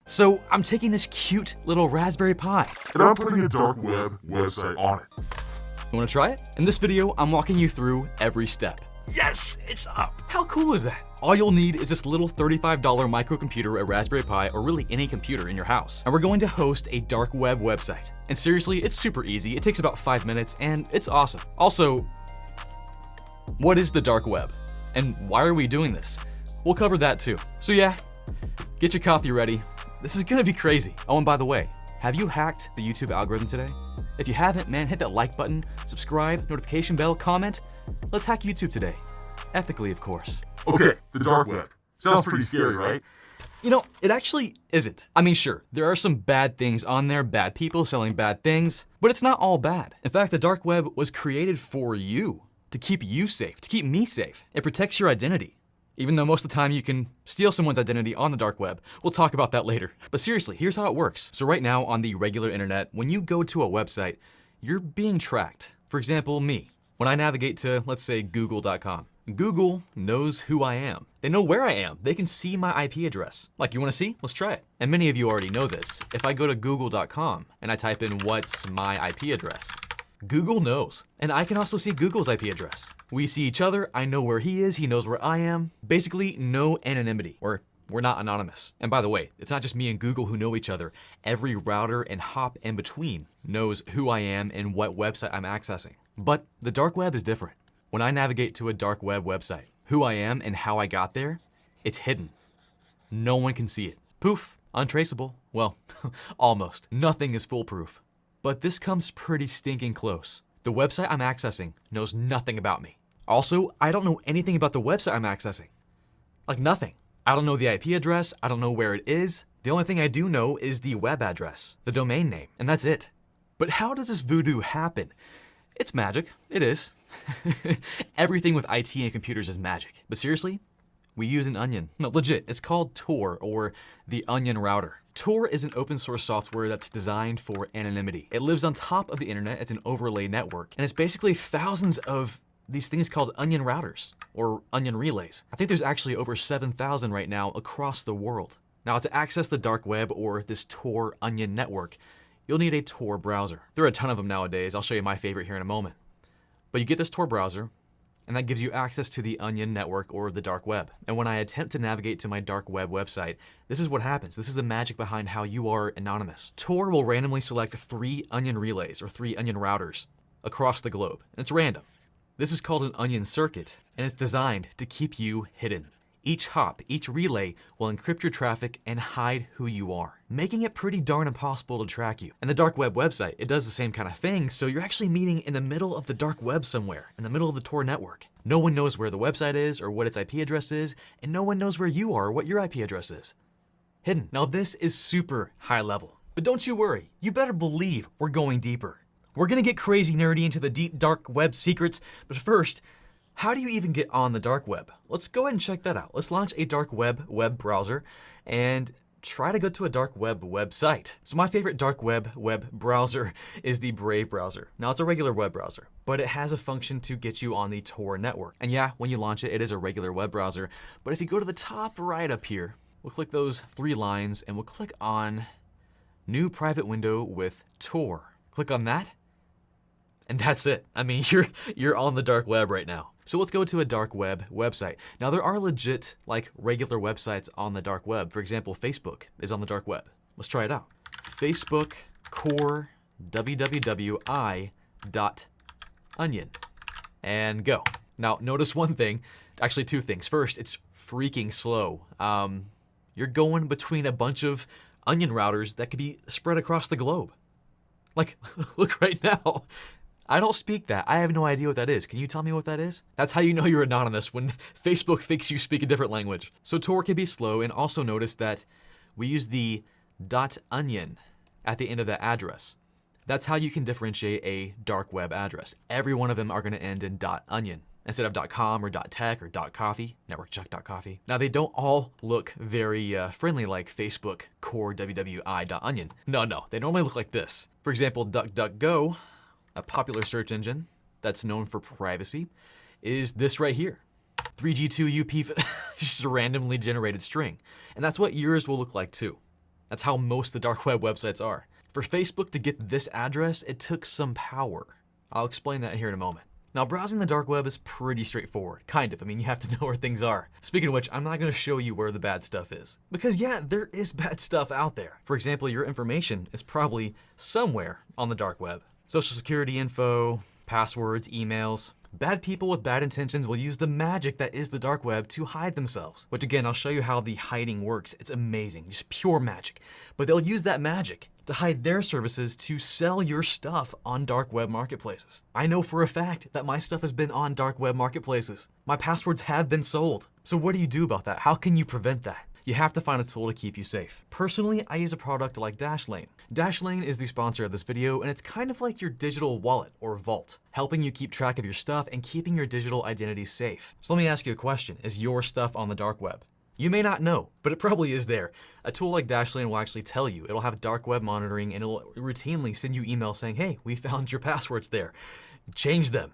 So I'm taking this cute little Raspberry Pi. And I'm putting a dark web website on it. You wanna try it? In this video, I'm walking you through every step. Yes, it's up. How cool is that? All you'll need is this little $35 microcomputer, a Raspberry Pi, or really any computer in your house. And we're going to host a dark web website. And seriously, it's super easy. It takes about 5 minutes and it's awesome. Also, what is the dark web? And why are we doing this? We'll cover that too. So yeah, get your coffee ready. This is gonna be crazy. Oh, and by the way, have you hacked the YouTube algorithm today? If you haven't, man, hit that like button, subscribe, notification bell, comment. Let's hack YouTube today. Ethically, of course. Okay, the dark web. Sounds pretty scary, right? You know, it actually isn't. I mean, sure, there are some bad things on there, bad people selling bad things, but it's not all bad. In fact, the dark web was created for you, to keep you safe, to keep me safe. It protects your identity. Even though most of the time you can steal someone's identity on the dark web. We'll talk about that later. But seriously, here's how it works. So right now on the regular internet, when you go to a website, you're being tracked. For example, me. When I navigate to, let's say, google.com, Google knows who I am. They know where I am. They can see my IP address. Like, you wanna see? Let's try it. And many of you already know this. If I go to google.com and I type in what's my IP address, Google knows. And I can also see Google's IP address. We see each other, I know where he is, he knows where I am. Basically, no anonymity, or we're not anonymous. And by the way, it's not just me and Google who know each other. Every router and hop in between knows who I am and what website I'm accessing. But the dark web is different. When I navigate to a dark web website, who I am and how I got there, it's hidden. No one can see it. Poof, untraceable. Well, almost. Nothing is foolproof. But this comes pretty stinking close. The website I'm accessing knows nothing about me. Also, I don't know anything about the website I'm accessing. Like nothing. I don't know the IP address, I don't know where it is. The only thing I do know is the web address, the domain name, and that's it. But how does this voodoo happen? It's magic, it is. Everything with IT and computers is magic. But seriously, we use an onion. No, legit, it's called Tor, or the Onion Router. Tor is an open source software that's designed for anonymity. It lives on top of the internet, it's an overlay network, and it's basically thousands of these things called onion routers, or onion relays. I think there's actually over 7,000 right now across the world. Now, to access the dark web or this Tor onion network, you'll need a Tor browser. There are a ton of them nowadays, I'll show you my favorite here in a moment. But you get this Tor browser, and that gives you access to the onion network or the dark web. And when I attempt to navigate to my dark web website, this is what happens. This is the magic behind how you are anonymous. Tor will randomly select 3 onion relays or 3 onion routers across the globe. And it's random. This is called an onion circuit, and it's designed to keep you hidden. Each hop, each relay will encrypt your traffic and hide who you are, making it pretty darn impossible to track you. And the dark web website, it does the same kind of thing, so you're actually meeting in the middle of the dark web somewhere, in the middle of the Tor network. No one knows where the website is or what its IP address is, and no one knows where you are or what your IP address is. Hidden. Now this is super high level, but don't you worry, you better believe we're going deeper. We're gonna get crazy nerdy into the deep dark web secrets, but first, how do you even get on the dark web? Let's go ahead and check that out. Let's launch a dark web browser and try to go to a dark web website. So my favorite dark web browser is the Brave browser. Now it's a regular web browser, but it has a function to get you on the Tor network. And yeah, when you launch it, it is a regular web browser. But if you go to the top right up here, we'll click those 3 lines and we'll click on New Private Window with Tor. Click on that. And that's it. I mean, you're on the dark web right now. So let's go to a dark web website. Now there are legit, like, regular websites on the dark web. For example, Facebook is on the dark web. Let's try it out. Facebook core www.i.onion. And go. Now notice one thing, actually 2 things. First, it's freaking slow. You're going between a bunch of onion routers that could be spread across the globe. Like, look right now. I don't speak that. I have no idea what that is. Can you tell me what that is? That's how you know you're anonymous, when Facebook thinks you speak a different language. So Tor can be slow, and also notice that we use the .onion at the end of that address. That's how you can differentiate a dark web address. Every one of them are gonna end in .onion instead of .com or .tech or .coffee, networkcheck.coffee. Now they don't all look very friendly like Facebook core www.i.onion. No, they normally look like this. For example, DuckDuckGo, a popular search engine that's known for privacy, is this right here. 3G2UP, just a randomly generated string. And that's what yours will look like too. That's how most of the dark web websites are. For Facebook to get this address, it took some power. I'll explain that here in a moment. Now, browsing the dark web is pretty straightforward, kind of. I mean, you have to know where things are. Speaking of which, I'm not going to show you where the bad stuff is. Because yeah, there is bad stuff out there. For example, your information is probably somewhere on the dark web. Social security info, passwords, emails. Bad people with bad intentions will use the magic that is the dark web to hide themselves. Which again, I'll show you how the hiding works. It's amazing, just pure magic. But they'll use that magic to hide their services to sell your stuff on dark web marketplaces. I know for a fact that my stuff has been on dark web marketplaces. My passwords have been sold. So what do you do about that? How can you prevent that? You have to find a tool to keep you safe. Personally, I use a product like Dashlane. Dashlane is the sponsor of this video, and it's kind of like your digital wallet or vault, helping you keep track of your stuff and keeping your digital identity safe. So let me ask you a question. Is your stuff on the dark web? You may not know, but it probably is there. A tool like Dashlane will actually tell you. It'll have dark web monitoring, and it'll routinely send you emails saying, hey, we found your passwords there. Change them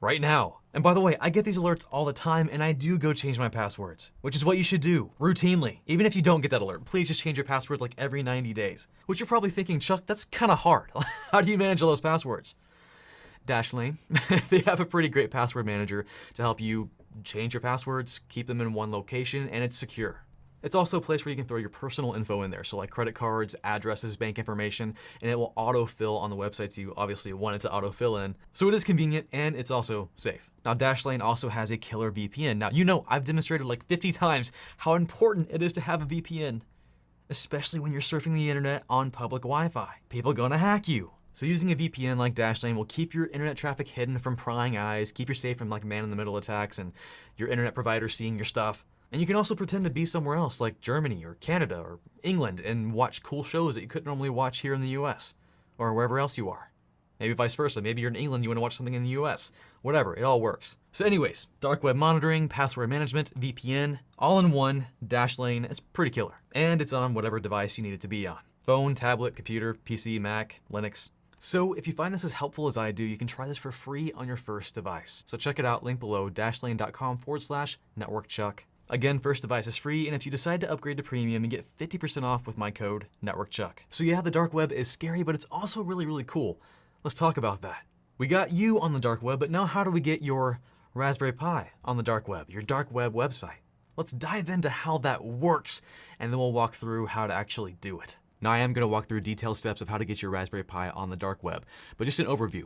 right now. And by the way, I get these alerts all the time, and I do go change my passwords, which is what you should do routinely. Even if you don't get that alert, please just change your password like every 90 days. Which you're probably thinking, Chuck, that's kind of hard. How do you manage all those passwords? Dashlane, they have a pretty great password manager to help you change your passwords, keep them in one location, and it's secure. It's also a place where you can throw your personal info in there, so like credit cards, addresses, bank information, and it will autofill on the websites you obviously want it to autofill in. So it is convenient, and it's also safe. Now, Dashlane also has a killer VPN. Now, you know, I've demonstrated like 50 times how important it is to have a VPN, especially when you're surfing the internet on public Wi-Fi. People are gonna hack you. So using a VPN like Dashlane will keep your internet traffic hidden from prying eyes, keep you safe from like man-in-the-middle attacks and your internet provider seeing your stuff. And you can also pretend to be somewhere else like Germany or Canada or England and watch cool shows that you couldn't normally watch here in the US or wherever else you are. Maybe vice versa. Maybe you're in England, you want to watch something in the US. Whatever, it all works. So anyways, dark web monitoring, password management, VPN, all in one. Dashlane is pretty killer. And it's on whatever device you need it to be on. Phone, tablet, computer, PC, Mac, Linux. So if you find this as helpful as I do, you can try this for free on your first device. So check it out, link below, dashlane.com/networkchuck. Again, first device is free, and if you decide to upgrade to premium, you get 50% off with my code, NetworkChuck. So yeah, the dark web is scary, but it's also really, really cool. Let's talk about that. We got you on the dark web, but now how do we get your Raspberry Pi on the dark web, your dark web website? Let's dive into how that works, and then we'll walk through how to actually do it. Now, I am going to walk through detailed steps of how to get your Raspberry Pi on the dark web, but just an overview.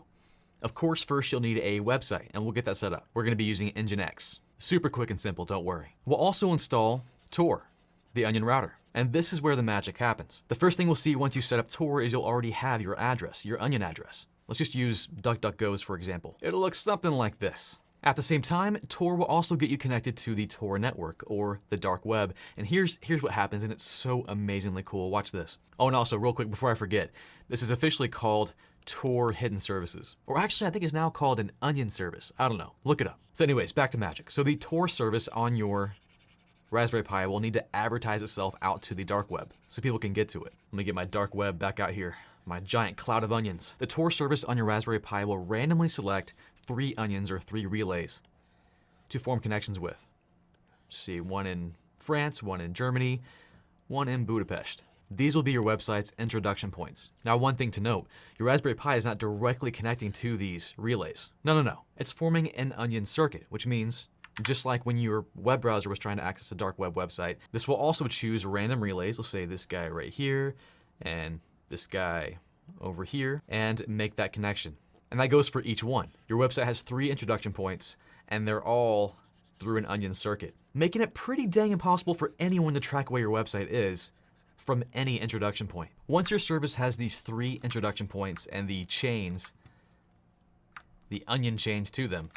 Of course, first you'll need a website, and we'll get that set up. We're going to be using Nginx. Super quick and simple, don't worry. We'll also install Tor, the Onion router. And this is where the magic happens. The first thing we'll see once you set up Tor is you'll already have your address, your Onion address. Let's just use DuckDuckGo's for example. It'll look something like this. At the same time, Tor will also get you connected to the Tor network or the dark web. And here's what happens, and it's so amazingly cool. Watch this. Oh, and also real quick before I forget, this is officially called Tor Hidden Services. Or actually, I think it's now called an Onion service. I don't know. Look it up. So anyways, back to magic. So the Tor service on your Raspberry Pi will need to advertise itself out to the dark web so people can get to it. Let me get my dark web back out here. My giant cloud of onions. The Tor service on your Raspberry Pi will randomly select 3 onions or 3 relays to form connections with. Let's see, one in France, one in Germany, one in Budapest. These will be your website's introduction points. Now, one thing to note, your Raspberry Pi is not directly connecting to these relays. No. It's forming an onion circuit, which means just like when your web browser was trying to access a dark web website, this will also choose random relays. Let's say this guy right here and this guy over here and make that connection. And that goes for each one. Your website has 3 introduction points and they're all through an onion circuit, making it pretty dang impossible for anyone to track where your website is from any introduction point. Once your service has these 3 introduction points and the chains, the onion chains to them,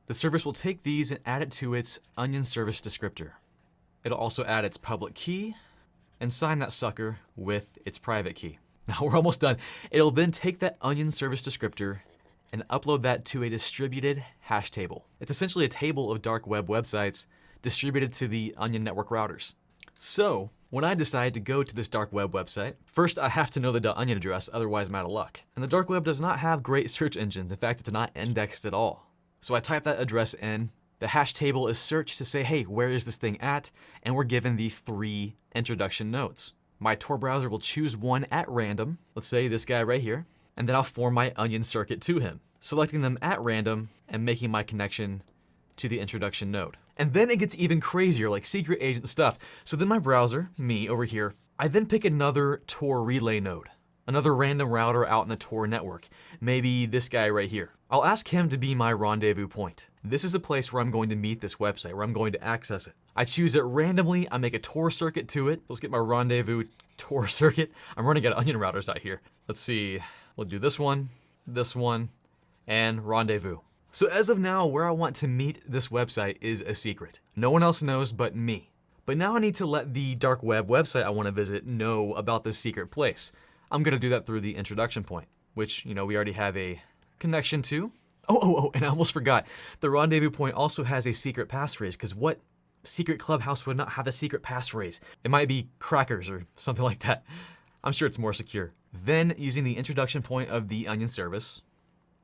the service will take these and add it to its onion service descriptor. It'll also add its public key and sign that sucker with its private key. Now we're almost done. It'll then take that onion service descriptor and upload that to a distributed hash table. It's essentially a table of dark web websites distributed to the Onion network routers. So when I decide to go to this dark web website, first I have to know the .onion address, otherwise I'm out of luck. And the dark web does not have great search engines. In fact, it's not indexed at all. So I type that address in, the hash table is searched to say, hey, where is this thing at? And we're given the 3 introduction nodes. My Tor browser will choose one at random, let's say this guy right here, and then I'll form my onion circuit to him, selecting them at random and making my connection to the introduction node. And then it gets even crazier, like secret agent stuff. So then my browser, me over here, I then pick another Tor relay node, another random router out in the Tor network, maybe this guy right here. I'll ask him to be my rendezvous point. This is the place where I'm going to meet this website, where I'm going to access it. I choose it randomly, I make a Tor circuit to it. Let's get my rendezvous Tor circuit. I'm running out of onion routers out here. Let's see, we'll do this one, and rendezvous. So as of now, where I want to meet this website is a secret. No one else knows but me. But now I need to let the dark web website I want to visit know about this secret place. I'm gonna do that through the introduction point, which, we already have a connection to. Oh, and I almost forgot. The rendezvous point also has a secret passphrase, because what secret clubhouse would not have a secret passphrase? It might be crackers or something like that. I'm sure it's more secure. Then, using the introduction point of the onion service,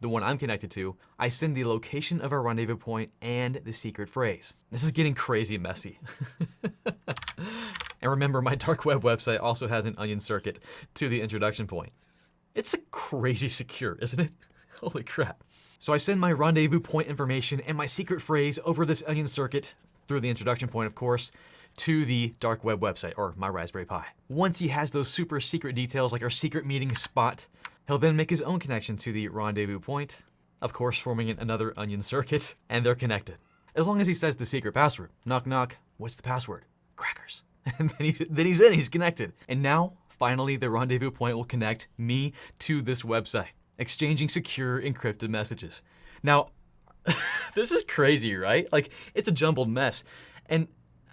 the one I'm connected to, I send the location of our rendezvous point and the secret phrase. This is getting crazy messy. And remember, my dark web website also has an onion circuit to the introduction point. It's a crazy secure, isn't it? Holy crap. So I send my rendezvous point information and my secret phrase over this onion circuit, through the introduction point of course, to the dark web website, or my Raspberry Pi. Once he has those super secret details, like our secret meeting spot, he'll then make his own connection to the rendezvous point, of course forming another onion circuit, and they're connected. As long as he says the secret password. Knock knock, what's the password? Crackers. And then he's connected. And now, finally, the rendezvous point will connect me to this website, exchanging secure encrypted messages. Now, this is crazy, right? Like, it's a jumbled mess. And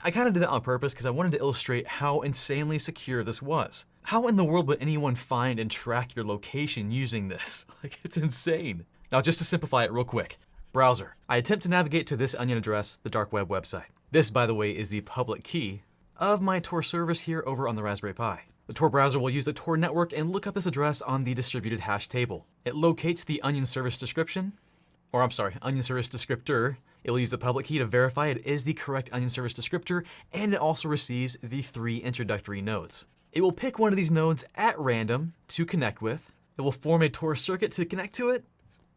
I kind of did that on purpose because I wanted to illustrate how insanely secure this was. How in the world would anyone find and track your location using this? Like, it's insane. Now, just to simplify it real quick. Browser. I attempt to navigate to this onion address, the dark web website. This, by the way, is the public key of my Tor service here over on the Raspberry Pi. The Tor browser will use the Tor network and look up this address on the distributed hash table. It locates the onion service description, onion service descriptor. It will use the public key to verify it is the correct onion service descriptor, and it also receives the 3 introductory nodes. It will pick one of these nodes at random to connect with. It will form a Tor circuit to connect to it,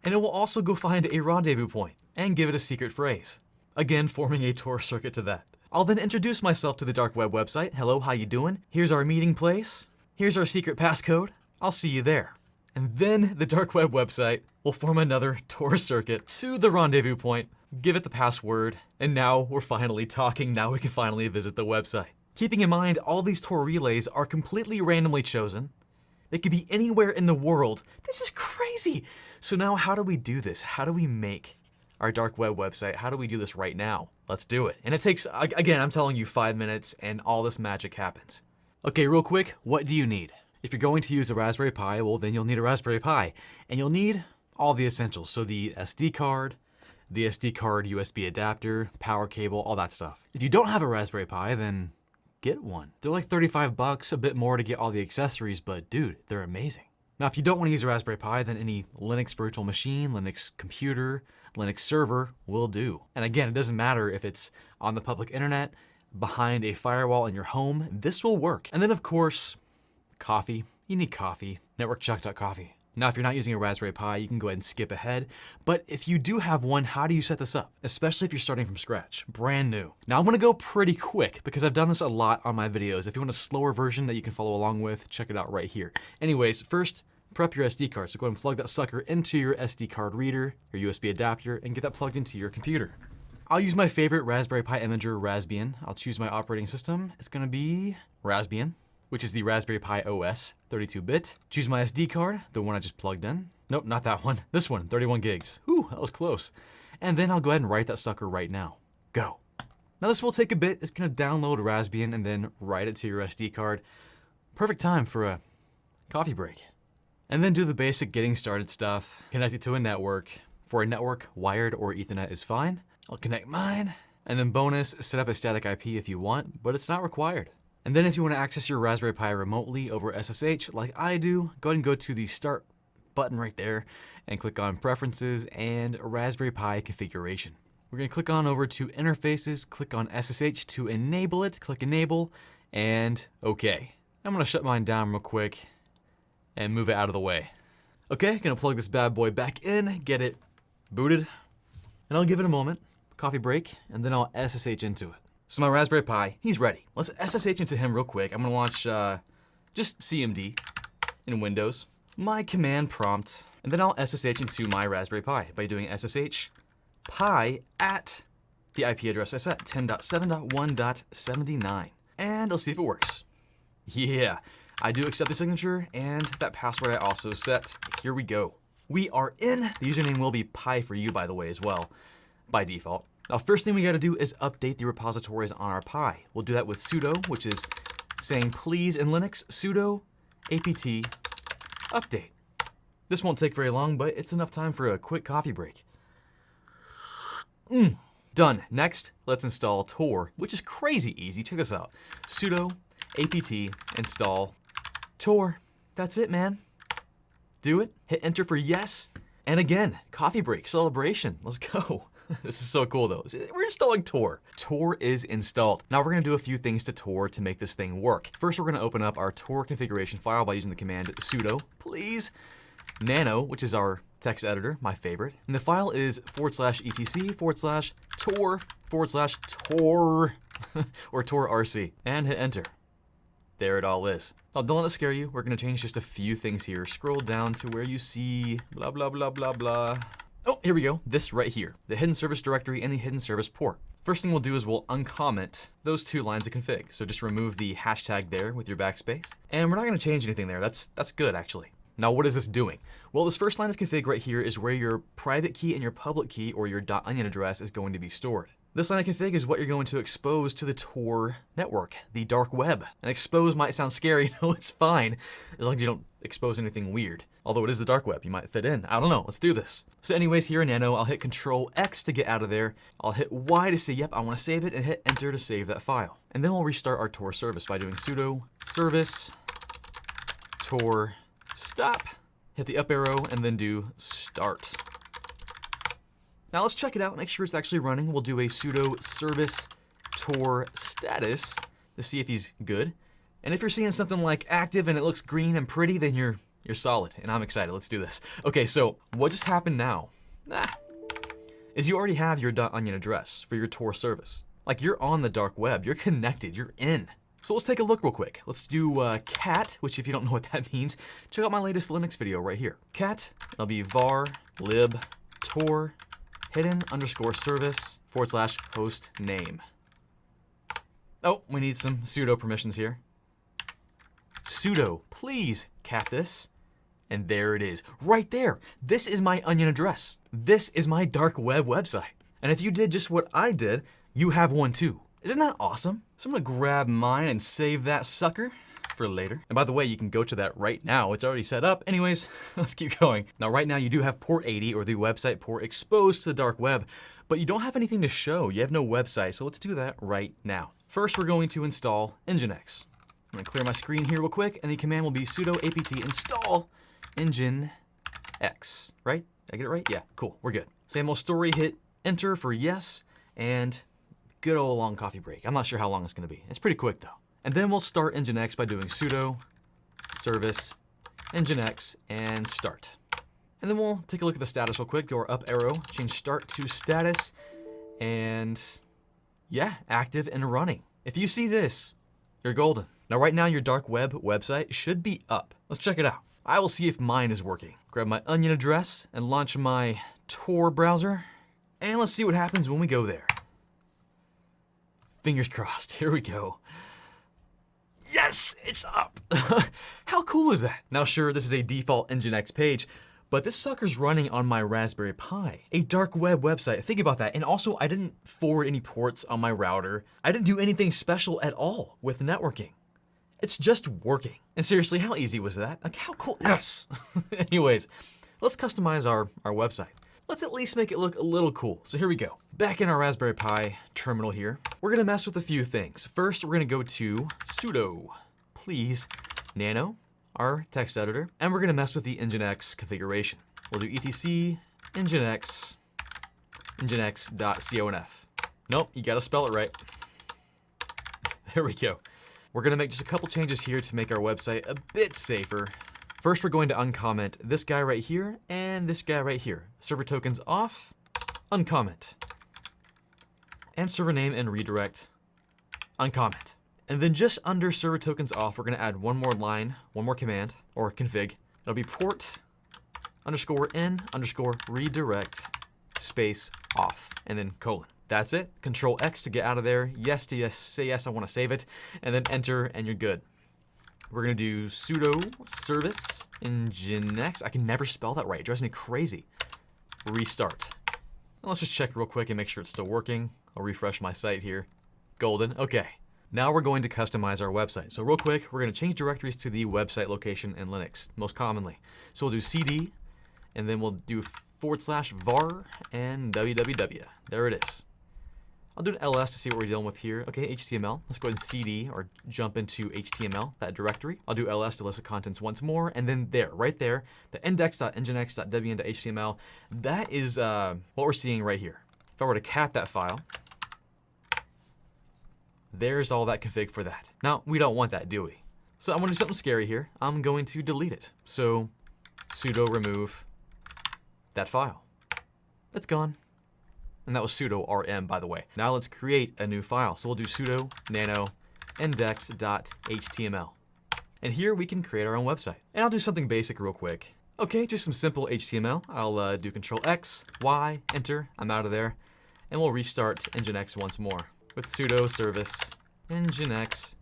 and it will also go find a rendezvous point and give it a secret phrase. Again, forming a Tor circuit to that. I'll then introduce myself to the dark web website. Hello, how you doing? Here's our meeting place. Here's our secret passcode. I'll see you there. And then the dark web website will form another Tor circuit to the rendezvous point, give it the password, and now we're finally talking. Now we can finally visit the website. Keeping in mind, all these Tor relays are completely randomly chosen. They could be anywhere in the world. This is crazy. So now how do we do this? How do we make our dark web website? How do we do this right now? Let's do it. And it takes, again, I'm telling you, 5 minutes and all this magic happens. Okay, real quick, what do you need? If you're going to use a Raspberry Pi, well, then you'll need a Raspberry Pi. And you'll need all the essentials. So the SD card USB adapter, power cable, all that stuff. If you don't have a Raspberry Pi, then get one. They're like $35, a bit more to get all the accessories, but dude, they're amazing. Now, if you don't want to use a Raspberry Pi, then any Linux virtual machine, Linux computer, Linux server will do. And again, it doesn't matter if it's on the public internet, behind a firewall in your home, this will work. And then of course, coffee. You need coffee. Networkchuck.coffee. Now, if you're not using a Raspberry Pi, you can go ahead and skip ahead. But if you do have one, how do you set this up? Especially if you're starting from scratch, brand new. Now, I'm gonna go pretty quick because I've done this a lot on my videos. If you want a slower version that you can follow along with, check it out right here. Anyways, first, prep your SD card. So go ahead and plug that sucker into your SD card reader, your USB adapter, and get that plugged into your computer. I'll use my favorite Raspberry Pi imager, Raspbian. I'll choose my operating system. It's gonna be Raspbian, which is the Raspberry Pi OS, 32-bit. Choose my SD card, the one I just plugged in. Nope, not that one. This one, 31 gigs. Whew, that was close. And then I'll go ahead and write that sucker right now. Go. Now this will take a bit. It's gonna download Raspbian and then write it to your SD card. Perfect time for a coffee break. And then do the basic getting started stuff. Connect it to a network. For a network, wired or Ethernet is fine. I'll connect mine. And then bonus, set up a static IP if you want, but it's not required. And then if you want to access your Raspberry Pi remotely over SSH like I do, go ahead and go to the Start button right there and click on Preferences and Raspberry Pi Configuration. We're going to click on over to Interfaces, click on SSH to enable it, click Enable, and OK. I'm gonna shut mine down real quick and move it out of the way. Okay, gonna plug this bad boy back in, get it booted, and I'll give it a moment, coffee break, and then I'll SSH into it. So my Raspberry Pi, he's ready. Let's SSH into him real quick. I'm gonna launch just CMD in Windows, my command prompt, and then I'll SSH into my Raspberry Pi by doing SSH pi at the IP address I set, 10.7.1.79. And let's see if it works. Yeah, I do accept the signature and that password I also set. Here we go. We are in. The username will be Pi for you, by the way, as well, by default. Now, first thing we gotta do is update the repositories on our Pi. We'll do that with sudo, which is saying please in Linux, sudo apt update. This won't take very long, but it's enough time for a quick coffee break. Done. Next, let's install Tor, which is crazy easy. Check this out. Sudo apt install Tor. That's it, man. Do it. Hit enter for yes. And again, coffee break, celebration. Let's go. This is so cool though. We're installing Tor. Tor is installed. Now we're gonna do a few things to Tor to make this thing work. First, we're gonna open up our Tor configuration file by using the command sudo, please, nano, which is our text editor, my favorite. And the file is /etc/tor/tor or tor-rc, and hit enter. There it all is. Now don't let it scare you. We're gonna change just a few things here. Scroll down to where you see blah, blah, blah, blah, blah. Oh, here we go. This right here, the hidden service directory and the hidden service port. First thing we'll do is we'll uncomment those two lines of config. So just remove the hashtag there with your backspace. And we're not gonna change anything there. That's good actually. Now what is this doing? Well, this first line of config right here is where your private key and your public key or your .onion address is going to be stored. This line of config is what you're going to expose to the Tor network, the dark web. And expose might sound scary. No, it's fine, as long as you don't expose anything weird. Although it is the dark web, you might fit in. I don't know, let's do this. So anyways, here in Nano, I'll hit Control X to get out of there. I'll hit Y to say, yep, I wanna save it, and hit enter to save that file. And then we'll restart our Tor service by doing sudo service Tor stop, hit the up arrow, and then do start. Now let's check it out, make sure it's actually running. We'll do a sudo service Tor status to see if he's good. And if you're seeing something like active and it looks green and pretty, then you're solid, and I'm excited. Let's do this. Okay, so what just happened now is you already have your .onion address for your Tor service. Like, you're on the dark web, you're connected, you're in. So let's take a look real quick. Let's do cat, which if you don't know what that means, check out my latest Linux video right here. Cat, it'll be var lib tor hidden underscore service / host name. Oh, we need some sudo permissions here. Sudo, please cat this. And there it is, right there. This is my onion address. This is my dark web website. And if you did just what I did, you have one too. Isn't that awesome? So I'm gonna grab mine and save that sucker for later. And by the way, you can go to that right now. It's already set up. Anyways, let's keep going. Now, right now you do have port 80 or the website port exposed to the dark web, but you don't have anything to show. You have no website, so let's do that right now. First, we're going to install Nginx. I'm gonna clear my screen here real quick, and the command will be sudo apt install Nginx, right? Did I get it right? Yeah, cool, we're good. Same old story, hit enter for yes, and good old long coffee break. I'm not sure how long it's gonna be. It's pretty quick though. And then we'll start Nginx by doing sudo service Nginx and start. And then we'll take a look at the status real quick, go our up arrow, change start to status, and yeah, active and running. If you see this, you're golden. Now right now your dark web website should be up. Let's check it out. I will see if mine is working. Grab my onion address and launch my Tor browser, and let's see what happens when we go there. Fingers crossed, here we go. Yes, it's up. How cool is that? Now sure, this is a default Nginx page, but this sucker's running on my Raspberry Pi, a dark web website. Think about that. And also, I didn't forward any ports on my router. I didn't do anything special at all with networking. It's just working. And seriously, how easy was that? Like, how cool? Yes. Anyways, let's customize our website. Let's at least make it look a little cool. So here we go. Back in our Raspberry Pi terminal here, we're gonna mess with a few things. First, we're gonna go to sudo, please, nano, our text editor, and we're gonna mess with the Nginx configuration. We'll do etc nginx, nginx.conf. Nope, you gotta spell it right. There we go. We're gonna make just a couple changes here to make our website a bit safer. First, we're going to uncomment this guy right here and this guy right here. Server tokens off, uncomment. And server name and redirect, uncomment. And then just under server tokens off, we're gonna add one more line, one more command, or config. It'll be port underscore in underscore redirect space off, and then colon. That's it. Control X to get out of there. Yes to yes, say yes, I wanna save it. And then enter, and you're good. We're gonna do sudo service nginx. I can never spell that right, it drives me crazy. Restart. And let's just check real quick and make sure it's still working. I'll refresh my site here. Golden, okay. Now we're going to customize our website. So real quick, we're gonna change directories to the website location in Linux, most commonly. So we'll do cd, and then we'll do /var and www. There it is. I'll do an ls to see what we're dealing with here. Okay, HTML. Let's go ahead and cd or jump into HTML, that directory. I'll do ls to list the contents once more, and then there, right there, the index.nginx.debian.html. That is what we're seeing right here. If I were to cat that file, there's all that config for that. Now, we don't want that, do we? So I'm gonna do something scary here. I'm going to delete it. So sudo remove that file. It's gone. And that was sudo rm, by the way. Now let's create a new file. So we'll do sudo nano index.html. And here we can create our own website. And I'll do something basic real quick. Okay, just some simple HTML. I'll do Control X, Y, enter. I'm out of there. And we'll restart nginx once more with sudo service nginx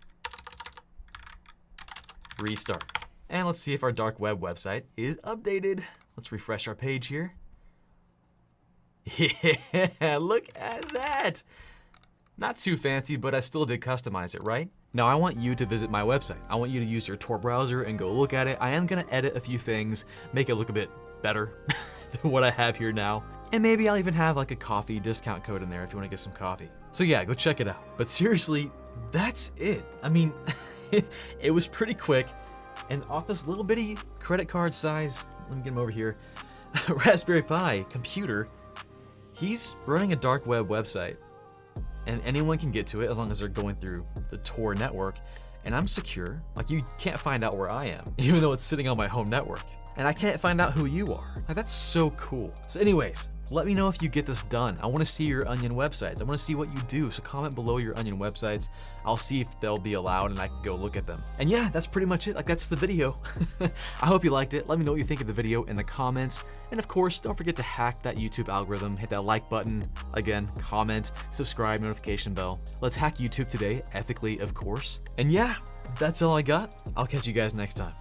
restart. And let's see if our dark web website is updated. Let's refresh our page here. Yeah, look at that. Not too fancy, but I still did customize it, right? Now I want you to visit my website. I want you to use your Tor browser and go look at it. I am gonna edit a few things, make it look a bit better than what I have here now. And maybe I'll even have like a coffee discount code in there if you wanna get some coffee. So yeah, go check it out. But seriously, that's it. I mean, it was pretty quick. And off this little bitty credit card size, let me get him over here, Raspberry Pi computer, he's running a dark web website, and anyone can get to it as long as they're going through the Tor network, and I'm secure. Like, you can't find out where I am, even though it's sitting on my home network. And I can't find out who you are. Like, that's so cool. So anyways, let me know if you get this done. I wanna see your Onion websites. I wanna see what you do, so comment below your Onion websites. I'll see if they'll be allowed and I can go look at them. And yeah, that's pretty much it. Like, that's the video. I hope you liked it. Let me know what you think of the video in the comments. And of course, don't forget to hack that YouTube algorithm. Hit that like button. Again, comment, subscribe, notification bell. Let's hack YouTube today, ethically, of course. And yeah, that's all I got. I'll catch you guys next time.